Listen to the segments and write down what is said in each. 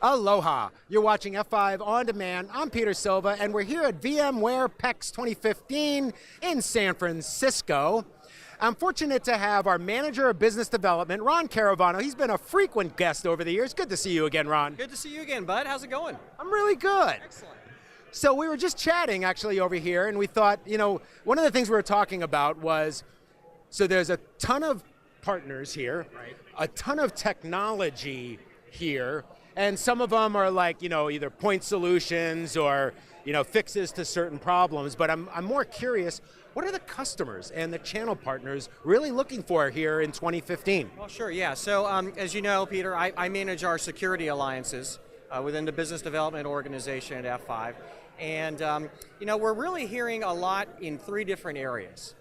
Aloha. You're watching F5 On Demand. I'm Peter Silva, and we're here at VMware PEX 2015 in San Francisco. I'm fortunate to have our Manager of Business Development, Ron Carovano. He's been a frequent guest over the years. Good to see you again, Ron. Good to see you again, bud. How's it going? I'm really good. Excellent. So we were just chatting actually over here, and we thought, one of the things we were talking about was, so there's a ton of partners here, Right. a ton of technology here, and some of them are like, either point solutions or, fixes to certain problems. But I'm more curious, what are the customers and the channel partners really looking for here in 2015? Well, sure, yeah. So as you know, Peter, I manage our security alliances within the business development organization at F5. And we're really hearing a lot in three different areas.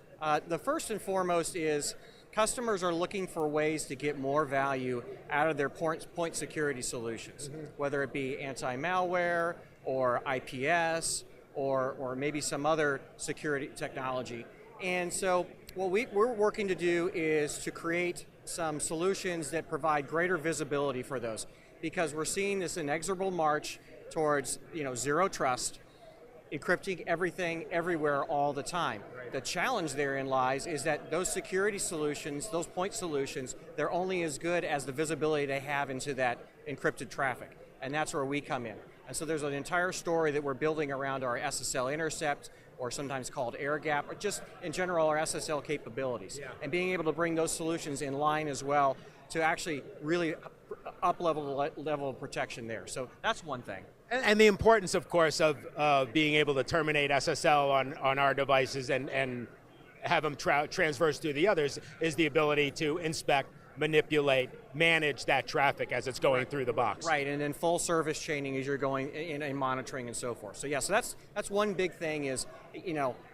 The first and foremost is customers are looking for ways to get more value out of their point security solutions, whether it be anti-malware or IPS or maybe some other security technology. And so what we're working to do is to create some solutions that provide greater visibility for those, because we're seeing this inexorable march towards zero trust, encrypting everything everywhere all the time. Right. The challenge therein lies is that those security solutions, those point solutions, they're only as good as the visibility they have into that encrypted traffic. And that's where we come in. And so there's an entire story that we're building around our SSL intercept, or sometimes called air gap, or just in general our SSL capabilities. Yeah. And being able to bring those solutions in line as well to actually really up-level the level of protection there. So that's one thing. And the importance, of course, of being able to terminate SSL on our devices and have them transverse through the others is the ability to inspect, manipulate, manage that traffic as it's going through the box. Right, and then full service chaining as you're going in monitoring and so forth. So yeah, so that's one big thing is,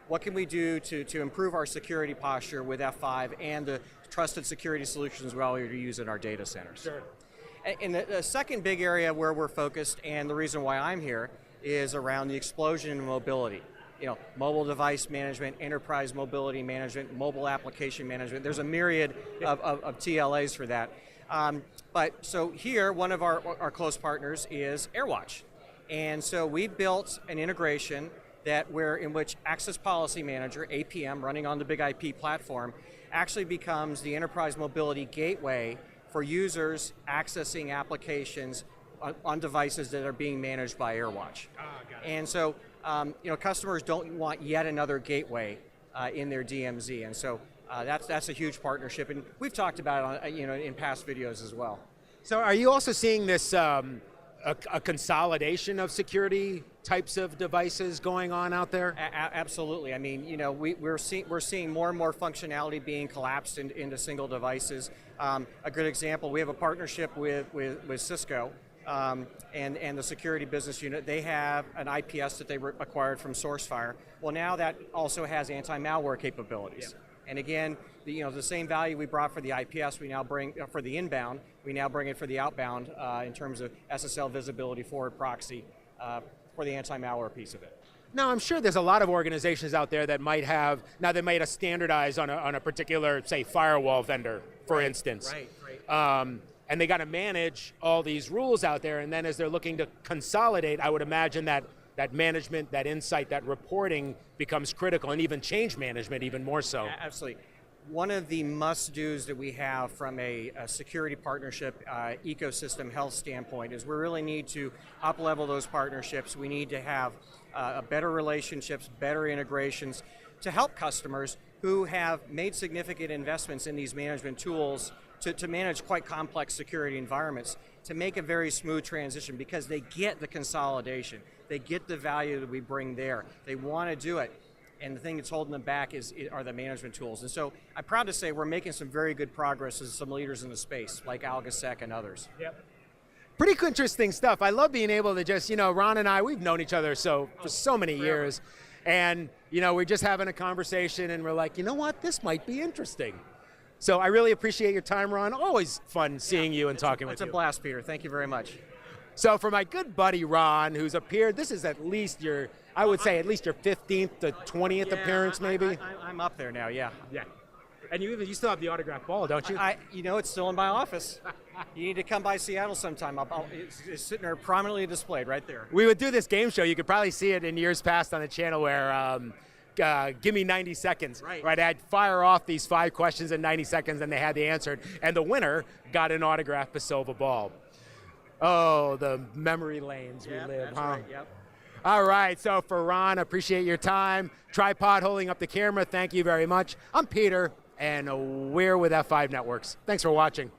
what can we do to improve our security posture with F5 and the trusted security solutions we already use in our data centers. Sure. And the second big area where we're focused, and the reason why I'm here, is around the explosion in mobility. Mobile device management, enterprise mobility management, mobile application management. There's a myriad of TLAs for that. But so here, one of our close partners is AirWatch. And so we built an integration in which Access Policy Manager, APM, running on the Big IP platform, actually becomes the enterprise mobility gateway for users accessing applications on devices that are being managed by AirWatch. Got it. And so, customers don't want yet another gateway in their DMZ, and so that's a huge partnership, and we've talked about it in past videos as well. So are you also seeing this a consolidation of security types of devices going on out there? Absolutely. I mean, we're seeing more and more functionality being collapsed into single devices. A good example, we have a partnership with Cisco and the security business unit. They have an IPS that they acquired from SourceFire. Well, now that also has anti-malware capabilities. Yeah. And again, the same value we brought for the IPS, we now bring for the inbound. We now bring it for the outbound in terms of SSL visibility, forward proxy, for the anti-malware piece of it. Now, I'm sure there's a lot of organizations out there that might have, now they might have standardized on a particular, say, firewall vendor, for instance. Right. And they got to manage all these rules out there, and then as they're looking to consolidate, I would imagine that management, that insight, that reporting becomes critical, and even change management even more so. Absolutely. One of the must-dos that we have from a security partnership ecosystem health standpoint is we really need to up-level those partnerships. We need to have better relationships, better integrations to help customers who have made significant investments in these management tools to manage quite complex security environments, to make a very smooth transition, because they get the consolidation. They get the value that we bring there. They want to do it. And the thing that's holding them back are the management tools. And so I'm proud to say we're making some very good progress as some leaders in the space, like AlgaSec and others. Yep. Pretty interesting stuff. I love being able to just, Ron and I, we've known each other for so many years. And, we're just having a conversation and we're like, you know what, this might be interesting. So I really appreciate your time, Ron. Always fun seeing you and talking with you. It's a blast, Peter. Thank you very much. So for my good buddy Ron, who's appeared, this is at least your, I would say at least your 15th to 20th appearance, maybe? I'm up there now, yeah. Yeah. And you still have the autographed ball, don't you? It's still in my office. You need to come by Seattle sometime. It's sitting there prominently displayed right there. We would do this game show. You could probably see it in years past on the channel where give me 90 seconds. Right. I'd fire off these 5 questions in 90 seconds and they had the answer. And the winner got an autographed Pasova ball. Oh, the memory lanes we live, that's huh? right, yep. All right, so for Ron, appreciate your time. Tripod holding up the camera, thank you very much. I'm Peter, and we're with F5 Networks. Thanks for watching.